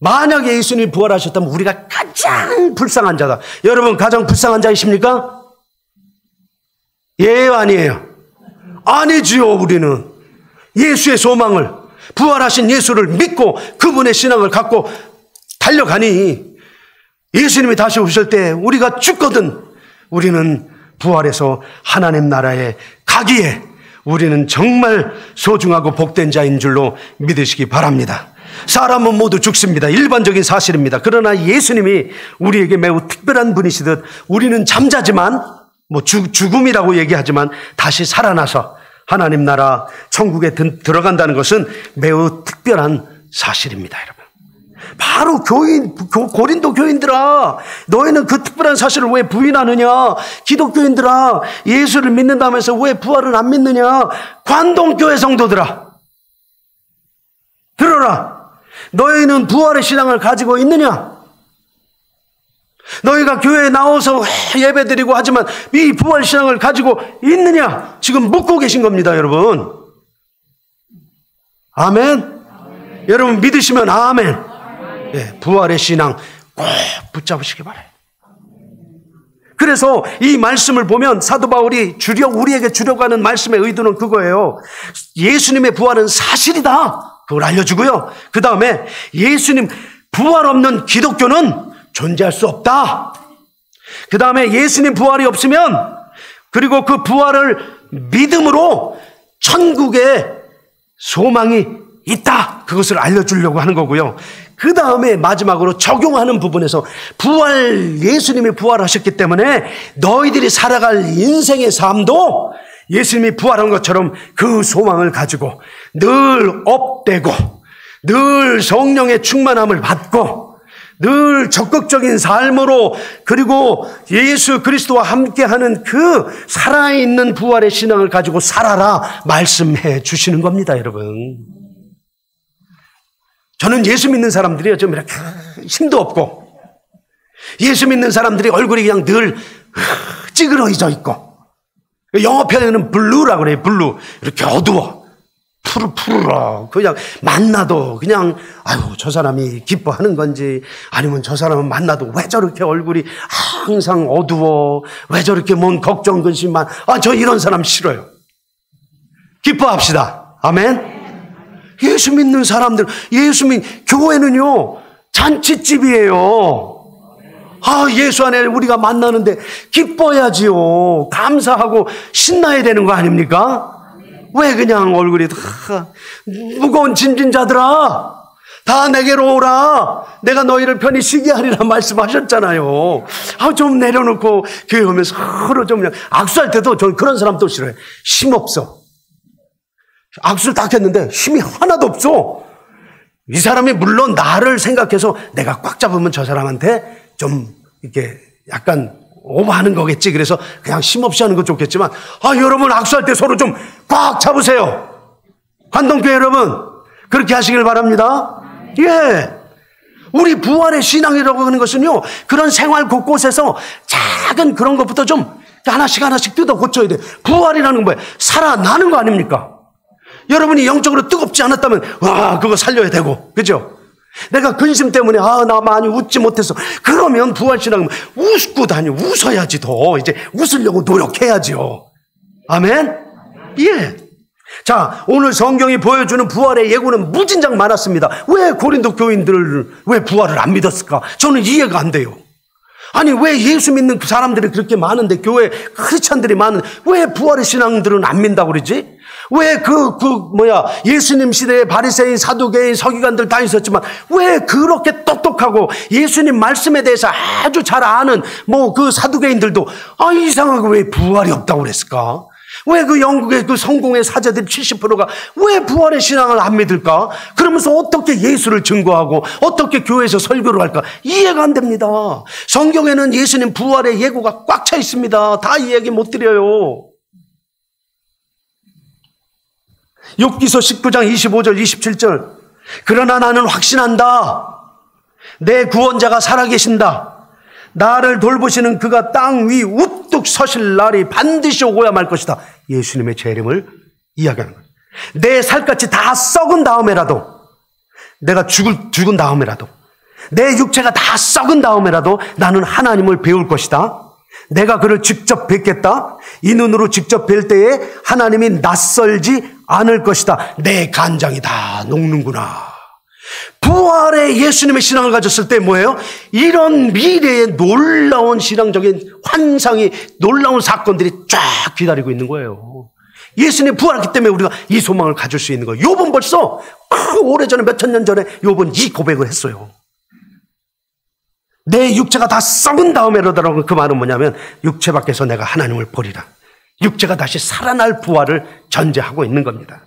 S1: 만약에 예수님이 부활하셨다면 우리가 가장 불쌍한 자다. 여러분 가장 불쌍한 자이십니까? 예, 아니에요? 아니지요. 우리는 예수의 소망을 부활하신 예수를 믿고 그분의 신앙을 갖고 달려가니 예수님이 다시 오실 때 우리가 죽거든 우리는 부활해서 하나님 나라에 가기에 우리는 정말 소중하고 복된 자인 줄로 믿으시기 바랍니다. 사람은 모두 죽습니다. 일반적인 사실입니다. 그러나 예수님이 우리에게 매우 특별한 분이시듯 우리는 잠자지만 죽음이라고 얘기하지만 다시 살아나서 하나님 나라 천국에 들어간다는 것은 매우 특별한 사실입니다, 여러분. 바로 고린도 교인들아, 너희는 그 특별한 사실을 왜 부인하느냐? 기독교인들아, 예수를 믿는다면서 왜 부활을 안 믿느냐? 관동교회 성도들아, 들어라. 너희는 부활의 신앙을 가지고 있느냐? 너희가 교회에 나와서 예배드리고 하지만 이 부활 신앙을 가지고 있느냐? 지금 묻고 계신 겁니다, 여러분. 아멘? 여러분 믿으시면 아멘. 네, 부활의 신앙 꼭 붙잡으시기 바라요. 그래서 이 말씀을 보면 사도 바울이 우리에게 주려고 하는 말씀의 의도는 그거예요. 예수님의 부활은 사실이다, 그걸 알려주고요. 그 다음에 예수님 부활 없는 기독교는 존재할 수 없다. 그 다음에 예수님 부활이 없으면, 그리고 그 부활을 믿음으로 천국에 소망이 있다, 그것을 알려주려고 하는 거고요. 그 다음에 마지막으로 적용하는 부분에서 예수님이 부활하셨기 때문에 너희들이 살아갈 인생의 삶도 예수님이 부활한 것처럼 그 소망을 가지고 늘 업되고 늘 성령의 충만함을 받고 늘 적극적인 삶으로, 그리고 예수 그리스도와 함께하는 그 살아있는 부활의 신앙을 가지고 살아라 말씀해 주시는 겁니다, 여러분. 저는 예수 믿는 사람들이 좀 이렇게 힘도 없고, 예수 믿는 사람들이 얼굴이 그냥 늘 찌그러져 있고, 영어 표현은 블루라고 그래요. 블루. 이렇게 어두워. 푸르푸르라. 그냥 만나도 그냥 저 사람이 기뻐하는 건지, 아니면 저 사람은 만나도 왜 저렇게 얼굴이 항상 어두워, 왜 저렇게 뭔 걱정 근심만, 저 이런 사람 싫어요. 기뻐합시다. 아멘. 예수 믿는 사람들, 교회는요 잔치집이에요. 예수 안에 우리가 만나는데 기뻐야지요. 감사하고 신나야 되는 거 아닙니까? 왜 그냥 얼굴이 무거운 짐진 자들아, 다 내게로 오라, 내가 너희를 편히 쉬게 하리라 말씀하셨잖아요. 좀 내려놓고 교회 오면서 서로 좀 그냥 악수할 때도 저는 그런 사람 또 싫어요. 힘 없어. 악수를 딱 했는데 힘이 하나도 없어. 이 사람이 물론 나를 생각해서 내가 꽉 잡으면 저 사람한테 좀 이렇게 약간 오버하는 거겠지. 그래서 그냥 힘없이 하는 거 좋겠지만, 여러분 악수할 때 서로 좀 꽉 잡으세요. 관동교회 여러분, 그렇게 하시길 바랍니다. 예. 우리 부활의 신앙이라고 하는 것은요, 그런 생활 곳곳에서 작은 그런 것부터 좀 하나씩 뜯어 고쳐야 돼. 부활이라는 건 뭐예요? 살아나는 거 아닙니까? 여러분이 영적으로 뜨겁지 않았다면 그거 살려야 되고, 그죠? 내가 근심 때문에 나 많이 웃지 못해서, 그러면 부활신앙은 웃고 웃어야지. 더 이제 웃으려고 노력해야죠. 아멘. 예. 자, 오늘 성경이 보여주는 부활의 예고는 무진장 많았습니다. 왜 고린도 교인들을 왜 부활을 안 믿었을까? 저는 이해가 안 돼요. 아니, 왜 예수 믿는 사람들이 그렇게 많은데, 교회 크리스찬들이 많은데 왜 부활의 신앙들은 안 믿는다고 그러지? 왜 예수님 시대에 바리새인, 사두개인, 서기관들 다 있었지만 왜 그렇게 똑똑하고 예수님 말씀에 대해서 아주 잘 아는 그 사두개인들도 이상하게 왜 부활이 없다고 그랬을까? 왜 그 영국의 그 성공의 사제들 70%가 왜 부활의 신앙을 안 믿을까? 그러면서 어떻게 예수를 증거하고 어떻게 교회에서 설교를 할까? 이해가 안 됩니다. 성경에는 예수님 부활의 예고가 꽉 차 있습니다. 다 이야기 못 드려요. 욥기서 19장 25절 27절, 그러나 나는 확신한다. 내 구원자가 살아계신다. 나를 돌보시는 그가 땅 위 우뚝 서실 날이 반드시 오고야 말 것이다. 예수님의 재림을 이야기하는 거예요. 내 살갗이 다 썩은 다음에라도, 내가 죽은 다음에라도, 내 육체가 다 썩은 다음에라도 나는 하나님을 배울 것이다. 내가 그를 직접 뵙겠다. 이 눈으로 직접 뵐 때에 하나님이 낯설지 않을 것이다. 내 간장이 다 녹는구나. 부활의 예수님의 신앙을 가졌을 때 뭐예요? 이런 미래의 놀라운 신앙적인 환상이, 놀라운 사건들이 쫙 기다리고 있는 거예요. 예수님이 부활했기 때문에 우리가 이 소망을 가질 수 있는 거예요. 욥은 벌써 오래전에, 몇천 년 전에 욥은 이 고백을 했어요. 내 육체가 다 썩은 다음에라도, 그 말은 뭐냐면 육체 밖에서 내가 하나님을 보리라. 육체가 다시 살아날 부활을 전제하고 있는 겁니다.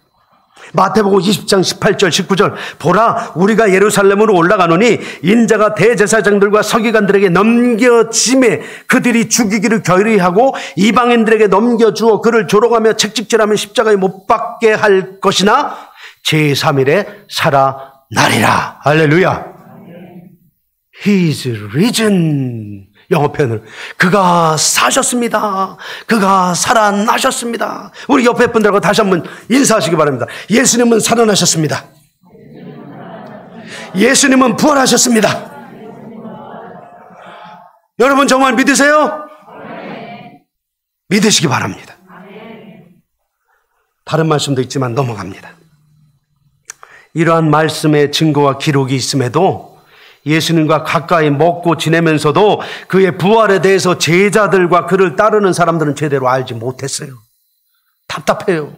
S1: 마태복음 20장 18절 19절 보라, 우리가 예루살렘으로 올라가노니 인자가 대제사장들과 서기관들에게 넘겨짐에 그들이 죽이기를 결의하고 이방인들에게 넘겨주어 그를 조롱하며 책찍질하며 십자가에 못 박게 할 것이나 제3일에 살아나리라. 할렐루야. He is risen. 영어 표현을, 그가 사셨습니다. 그가 살아나셨습니다. 우리 옆에 분들하고 다시 한번 인사하시기 바랍니다. 예수님은 살아나셨습니다. 예수님은 부활하셨습니다. 여러분 정말 믿으세요? 믿으시기 바랍니다. 다른 말씀도 있지만 넘어갑니다. 이러한 말씀의 증거와 기록이 있음에도 예수님과 가까이 먹고 지내면서도 그의 부활에 대해서 제자들과 그를 따르는 사람들은 제대로 알지 못했어요. 답답해요.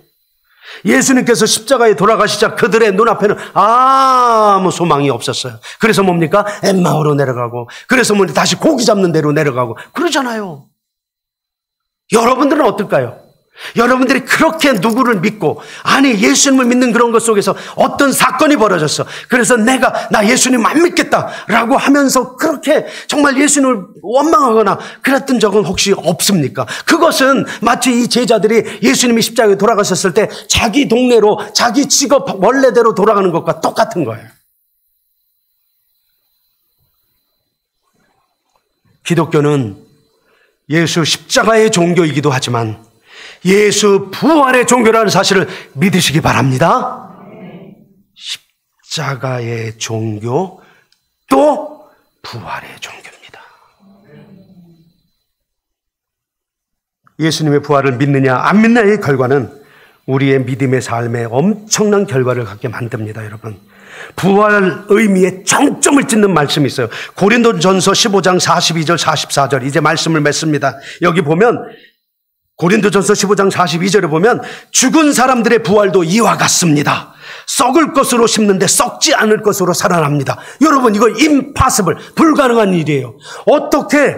S1: 예수님께서 십자가에 돌아가시자 그들의 눈앞에는 아무 소망이 없었어요. 그래서 뭡니까? 엠마오로 내려가고, 그래서 다시 고기 잡는 데로 내려가고 그러잖아요. 여러분들은 어떨까요? 여러분들이 그렇게 누구를 믿고, 아니 예수님을 믿는 그런 것 속에서 어떤 사건이 벌어졌어. 그래서 나 예수님 안 믿겠다라고 하면서 그렇게 정말 예수님을 원망하거나 그랬던 적은 혹시 없습니까? 그것은 마치 이 제자들이 예수님이 십자가에 돌아가셨을 때 자기 동네로, 자기 직업 원래대로 돌아가는 것과 똑같은 거예요. 기독교는 예수 십자가의 종교이기도 하지만 예수 부활의 종교라는 사실을 믿으시기 바랍니다. 십자가의 종교 또 부활의 종교입니다. 예수님의 부활을 믿느냐 안 믿느냐의 결과는 우리의 믿음의 삶에 엄청난 결과를 갖게 만듭니다. 여러분, 부활 의미에 정점을 찍는 말씀이 있어요. 고린도전서 15장 42절 44절 이제 말씀을 맺습니다. 여기 보면 고린도전서 15장 42절에 보면 죽은 사람들의 부활도 이와 같습니다. 썩을 것으로 심는데 썩지 않을 것으로 살아납니다. 여러분, 이거 impossible, 불가능한 일이에요. 어떻게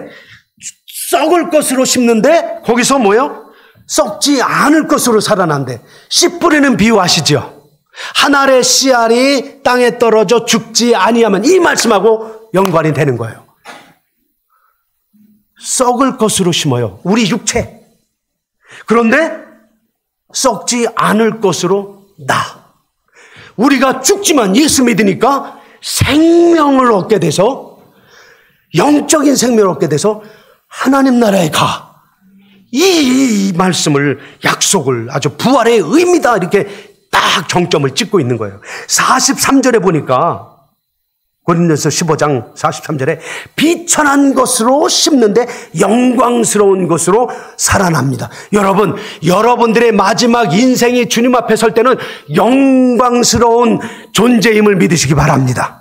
S1: 썩을 것으로 심는데 거기서 뭐요? 썩지 않을 것으로 살아난대. 씨 뿌리는 비유 아시죠? 한 알의 씨알이 땅에 떨어져 죽지 아니하면, 이 말씀하고 연관이 되는 거예요. 썩을 것으로 심어요. 우리 육체. 그런데 썩지 않을 것으로 우리가 죽지만 예수 믿으니까 생명을 얻게 돼서, 영적인 생명을 얻게 돼서 하나님 나라에 가. 이 말씀을, 약속을, 아주 부활의 의미다, 이렇게 딱 정점을 찍고 있는 거예요. 43절에 보니까, 고린도서 15장 43절에 비천한 것으로 심는데 영광스러운 것으로 살아납니다. 여러분, 여러분들의 마지막 인생이 주님 앞에 설 때는 영광스러운 존재임을 믿으시기 바랍니다.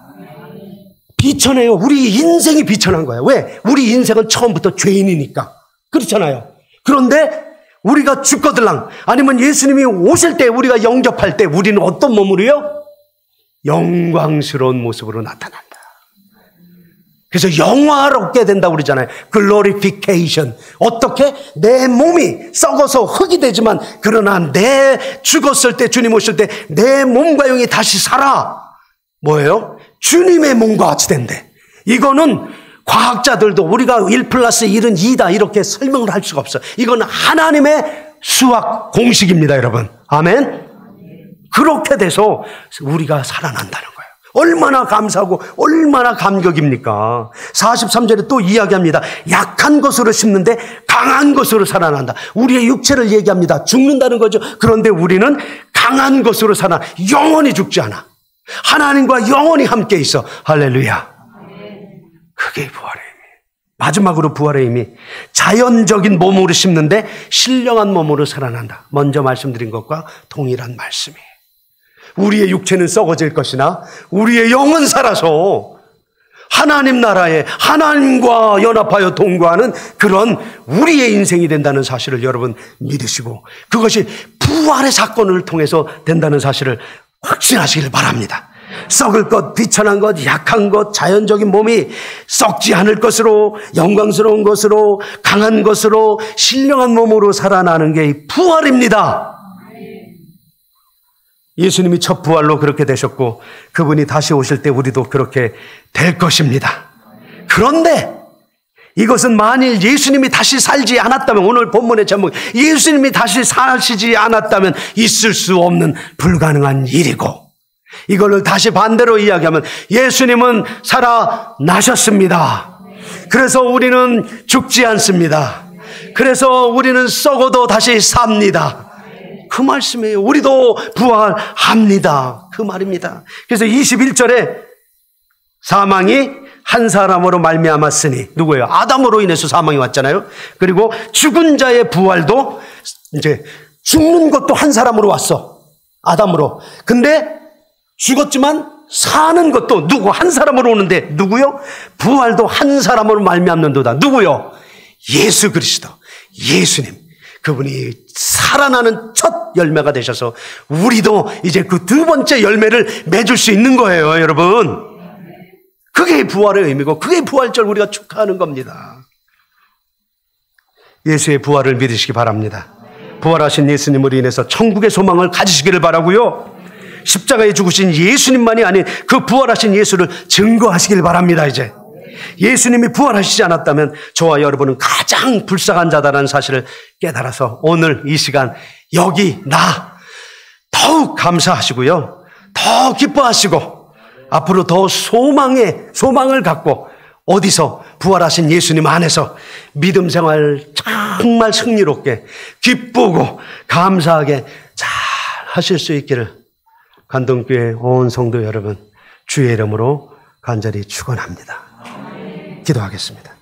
S1: 비천해요. 우리 인생이 비천한 거예요. 왜? 우리 인생은 처음부터 죄인이니까. 그렇잖아요. 그런데 우리가 죽거들랑, 아니면 예수님이 오실 때, 우리가 영접할 때 우리는 어떤 몸으로요? 영광스러운 모습으로 나타난다. 그래서 영화롭게 된다고 그러잖아요. 글로리피케이션. 어떻게? 내 몸이 썩어서 흙이 되지만, 그러나 내 죽었을 때, 주님 오실 때 내 몸과 영이 다시 살아. 뭐예요? 주님의 몸과 같이 된대. 이거는 과학자들도 우리가 1+1은 2다 이렇게 설명을 할 수가 없어요. 이건 하나님의 수학 공식입니다, 여러분. 아멘. 그렇게 돼서 우리가 살아난다는 거예요. 얼마나 감사하고 얼마나 감격입니까? 43절에 또 이야기합니다. 약한 것으로 심는데 강한 것으로 살아난다. 우리의 육체를 얘기합니다. 죽는다는 거죠. 그런데 우리는 강한 것으로 살아, 영원히 죽지 않아. 하나님과 영원히 함께 있어. 할렐루야. 그게 부활의 의미. 마지막으로 부활의 의미, 자연적인 몸으로 심는데 신령한 몸으로 살아난다. 먼저 말씀드린 것과 동일한 말씀이에요. 우리의 육체는 썩어질 것이나 우리의 영은 살아서 하나님 나라에 하나님과 연합하여 동거하는 그런 우리의 인생이 된다는 사실을 여러분 믿으시고, 그것이 부활의 사건을 통해서 된다는 사실을 확신하시길 바랍니다. 썩을 것, 비천한 것, 약한 것, 자연적인 몸이 썩지 않을 것으로, 영광스러운 것으로, 강한 것으로, 신령한 몸으로 살아나는 게 부활입니다. 예수님이 첫 부활로 그렇게 되셨고, 그분이 다시 오실 때 우리도 그렇게 될 것입니다. 그런데 이것은 만일 예수님이 다시 살지 않았다면, 오늘 본문의 제목, 예수님이 다시 사시지 않았다면 있을 수 없는 불가능한 일이고, 이걸 다시 반대로 이야기하면 예수님은 살아나셨습니다. 그래서 우리는 죽지 않습니다. 그래서 우리는 썩어도 다시 삽니다. 그 말씀이에요. 우리도 부활합니다. 그 말입니다. 그래서 21절에 사망이 한 사람으로 말미암았으니, 누구예요? 아담으로 인해서 사망이 왔잖아요. 그리고 죽은 자의 부활도, 이제 죽는 것도 한 사람으로 왔어. 아담으로. 근데 죽었지만 사는 것도 누구? 한 사람으로 오는데 누구요? 부활도 한 사람으로 말미암는도다. 누구요? 예수 그리스도, 예수님. 그분이 살아나는 첫 열매가 되셔서 우리도 이제 그 두 번째 열매를 맺을 수 있는 거예요, 여러분. 그게 부활의 의미고, 그게 부활절 우리가 축하하는 겁니다. 예수의 부활을 믿으시기 바랍니다. 부활하신 예수님으로 인해서 천국의 소망을 가지시기를 바라고요. 십자가에 죽으신 예수님만이 아닌 그 부활하신 예수를 증거하시길 바랍니다. 이제 예수님이 부활하시지 않았다면 저와 여러분은 가장 불쌍한 자다라는 사실을 깨달아서 오늘 이 시간 여기 나 더욱 감사하시고요, 더 기뻐하시고 앞으로 더 소망을 갖고 어디서? 부활하신 예수님 안에서 믿음 생활 정말 승리롭게 기쁘고 감사하게 잘 하실 수 있기를 간동교회 온 성도 여러분 주의 이름으로 간절히 축원합니다. 기도하겠습니다.